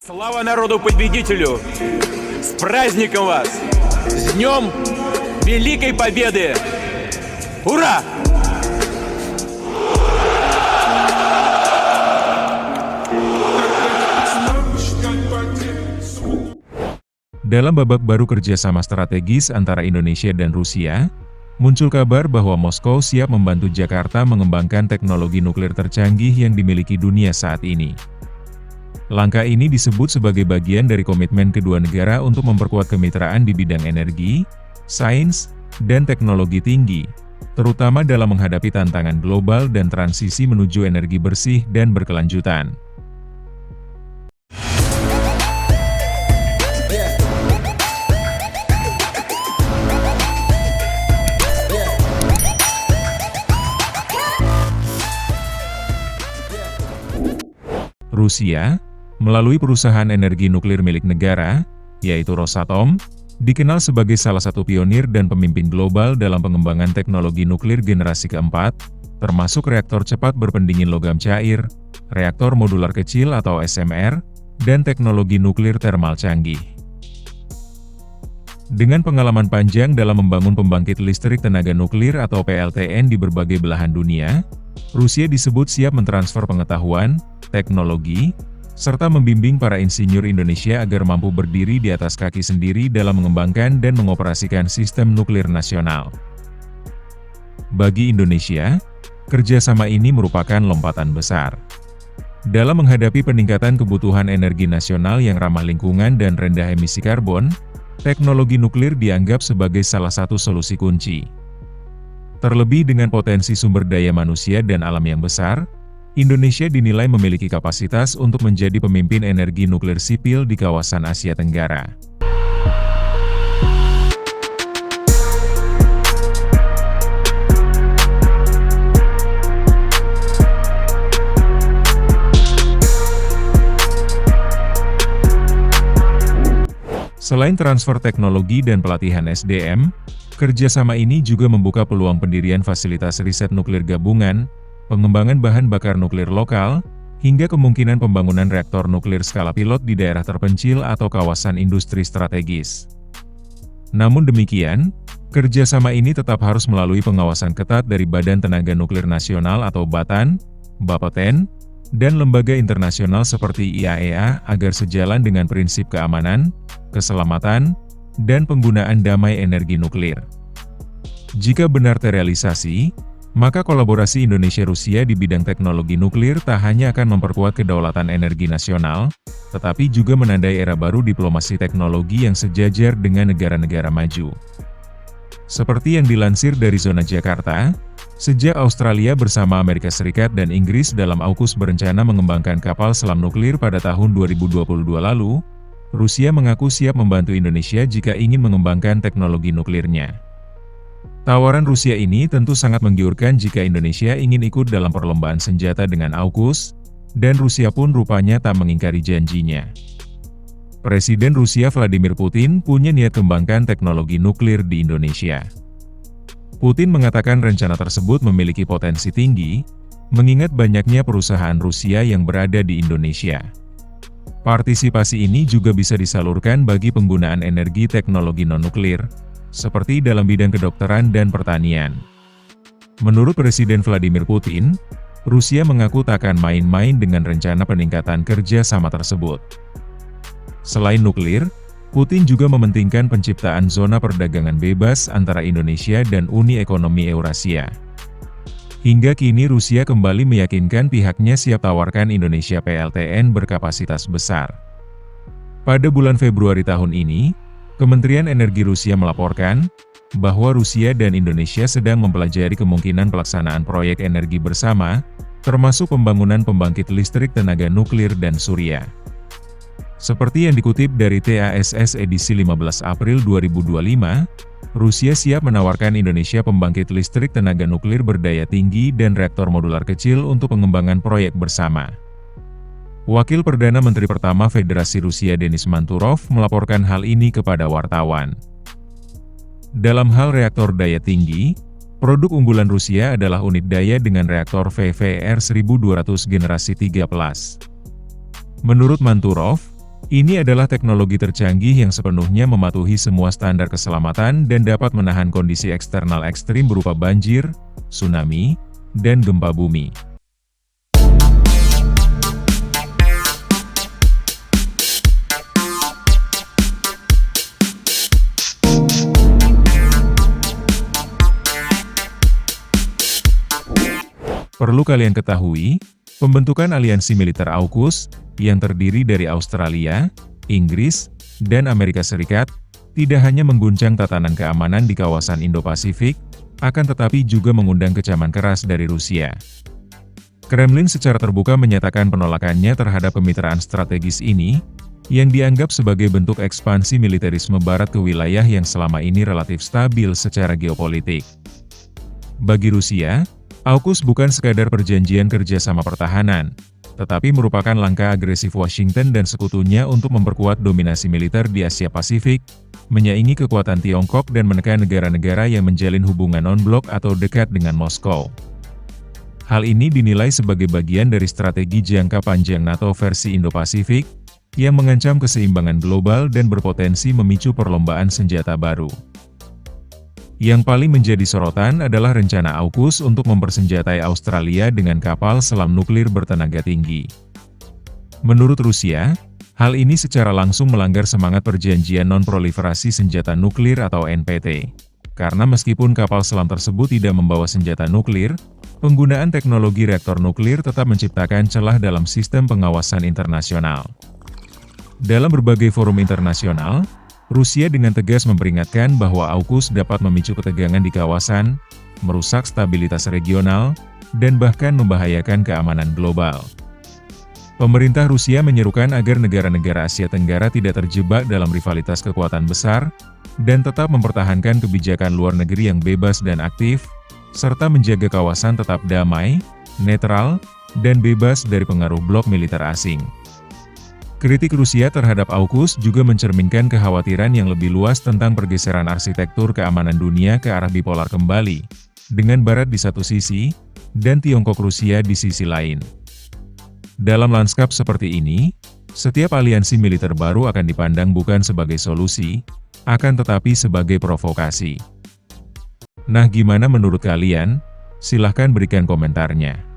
Слава народу-победителю! С праздником вас! С Днем Великой Победы! Ура! Dalam babak baru kerjasama strategis antara Indonesia dan Rusia, muncul kabar bahwa Moskow siap membantu Jakarta mengembangkan teknologi nuklir tercanggih yang dimiliki dunia saat ini. Langkah ini disebut sebagai bagian dari komitmen kedua negara untuk memperkuat kemitraan di bidang energi, sains, dan teknologi tinggi, terutama dalam menghadapi tantangan global dan transisi menuju energi bersih dan berkelanjutan. Rusia, melalui perusahaan energi nuklir milik negara, yaitu Rosatom, dikenal sebagai salah satu pionir dan pemimpin global dalam pengembangan teknologi nuklir generasi keempat, termasuk reaktor cepat berpendingin logam cair, reaktor modular kecil atau SMR, dan teknologi nuklir termal canggih. Dengan pengalaman panjang dalam membangun pembangkit listrik tenaga nuklir atau PLTN di berbagai belahan dunia, Rusia disebut siap mentransfer pengetahuan, teknologi, serta membimbing para insinyur Indonesia agar mampu berdiri di atas kaki sendiri dalam mengembangkan dan mengoperasikan sistem nuklir nasional. Bagi Indonesia, kerjasama ini merupakan lompatan besar. Dalam menghadapi peningkatan kebutuhan energi nasional yang ramah lingkungan dan rendah emisi karbon, teknologi nuklir dianggap sebagai salah satu solusi kunci. Terlebih dengan potensi sumber daya manusia dan alam yang besar, Indonesia dinilai memiliki kapasitas untuk menjadi pemimpin energi nuklir sipil di kawasan Asia Tenggara. Selain transfer teknologi dan pelatihan SDM, kerjasama ini juga membuka peluang pendirian fasilitas riset nuklir gabungan, pengembangan bahan bakar nuklir lokal, hingga kemungkinan pembangunan reaktor nuklir skala pilot di daerah terpencil atau kawasan industri strategis. Namun demikian, kerjasama ini tetap harus melalui pengawasan ketat dari Badan Tenaga Nuklir Nasional atau BATN, Bapeten, dan lembaga internasional seperti IAEA agar sejalan dengan prinsip keamanan, keselamatan, dan penggunaan damai energi nuklir. Jika benar terrealisasi, maka kolaborasi Indonesia-Rusia di bidang teknologi nuklir tak hanya akan memperkuat kedaulatan energi nasional, tetapi juga menandai era baru diplomasi teknologi yang sejajar dengan negara-negara maju. Seperti yang dilansir dari Zona Jakarta, sejak Australia bersama Amerika Serikat dan Inggris dalam AUKUS berencana mengembangkan kapal selam nuklir pada tahun 2022 lalu, Rusia mengaku siap membantu Indonesia jika ingin mengembangkan teknologi nuklirnya. Tawaran Rusia ini tentu sangat menggiurkan jika Indonesia ingin ikut dalam perlombaan senjata dengan AUKUS, dan Rusia pun rupanya tak mengingkari janjinya. Presiden Rusia Vladimir Putin punya niat kembangkan teknologi nuklir di Indonesia. Putin mengatakan rencana tersebut memiliki potensi tinggi, mengingat banyaknya perusahaan Rusia yang berada di Indonesia. Partisipasi ini juga bisa disalurkan bagi penggunaan energi teknologi non-nuklir, seperti dalam bidang kedokteran dan pertanian. Menurut Presiden Vladimir Putin, Rusia mengaku tak akan main-main dengan rencana peningkatan kerja sama tersebut. Selain nuklir, Putin juga mementingkan penciptaan zona perdagangan bebas antara Indonesia dan Uni Ekonomi Eurasia. Hingga kini Rusia kembali meyakinkan pihaknya siap tawarkan Indonesia PLTN berkapasitas besar. Pada bulan Februari tahun ini, Kementerian Energi Rusia melaporkan bahwa Rusia dan Indonesia sedang mempelajari kemungkinan pelaksanaan proyek energi bersama, termasuk pembangunan pembangkit listrik tenaga nuklir dan surya. Seperti yang dikutip dari TASS edisi 15 April 2025, Rusia siap menawarkan Indonesia pembangkit listrik tenaga nuklir berdaya tinggi dan reaktor modular kecil untuk pengembangan proyek bersama. Wakil Perdana Menteri pertama Federasi Rusia Denis Manturov melaporkan hal ini kepada wartawan. Dalam hal reaktor daya tinggi, produk unggulan Rusia adalah unit daya dengan reaktor VVER 1200 generasi 3+. Menurut Manturov, Ini adalah teknologi tercanggih yang sepenuhnya mematuhi semua standar keselamatan dan dapat menahan kondisi eksternal ekstrim berupa banjir, tsunami, dan gempa bumi. Perlu kalian ketahui, pembentukan aliansi militer AUKUS, yang terdiri dari Australia, Inggris, dan Amerika Serikat, tidak hanya mengguncang tatanan keamanan di kawasan Indo-Pasifik, akan tetapi juga mengundang kecaman keras dari Rusia. Kremlin secara terbuka menyatakan penolakannya terhadap kemitraan strategis ini, yang dianggap sebagai bentuk ekspansi militerisme Barat ke wilayah yang selama ini relatif stabil secara geopolitik. Bagi Rusia, AUKUS bukan sekadar perjanjian kerjasama pertahanan, tetapi merupakan langkah agresif Washington dan sekutunya untuk memperkuat dominasi militer di Asia Pasifik, menyaingi kekuatan Tiongkok dan menekan negara-negara yang menjalin hubungan non-blok atau dekat dengan Moskow. Hal ini dinilai sebagai bagian dari strategi jangka panjang NATO versi Indo-Pasifik, yang mengancam keseimbangan global dan berpotensi memicu perlombaan senjata baru. Yang paling menjadi sorotan adalah rencana AUKUS untuk mempersenjatai Australia dengan kapal selam nuklir bertenaga tinggi. Menurut Rusia, hal ini secara langsung melanggar semangat Perjanjian Non-Proliferasi Senjata Nuklir atau NPT. Karena meskipun kapal selam tersebut tidak membawa senjata nuklir, penggunaan teknologi reaktor nuklir tetap menciptakan celah dalam sistem pengawasan internasional. Dalam berbagai forum internasional, Rusia dengan tegas memperingatkan bahwa AUKUS dapat memicu ketegangan di kawasan, merusak stabilitas regional, dan bahkan membahayakan keamanan global. Pemerintah Rusia menyerukan agar negara-negara Asia Tenggara tidak terjebak dalam rivalitas kekuatan besar, dan tetap mempertahankan kebijakan luar negeri yang bebas dan aktif, serta menjaga kawasan tetap damai, netral, dan bebas dari pengaruh blok militer asing. Kritik Rusia terhadap AUKUS juga mencerminkan kekhawatiran yang lebih luas tentang pergeseran arsitektur keamanan dunia ke arah bipolar kembali, dengan Barat di satu sisi, dan Tiongkok Rusia di sisi lain. Dalam lanskap seperti ini, setiap aliansi militer baru akan dipandang bukan sebagai solusi, akan tetapi sebagai provokasi. Nah, gimana menurut kalian? Silahkan berikan komentarnya.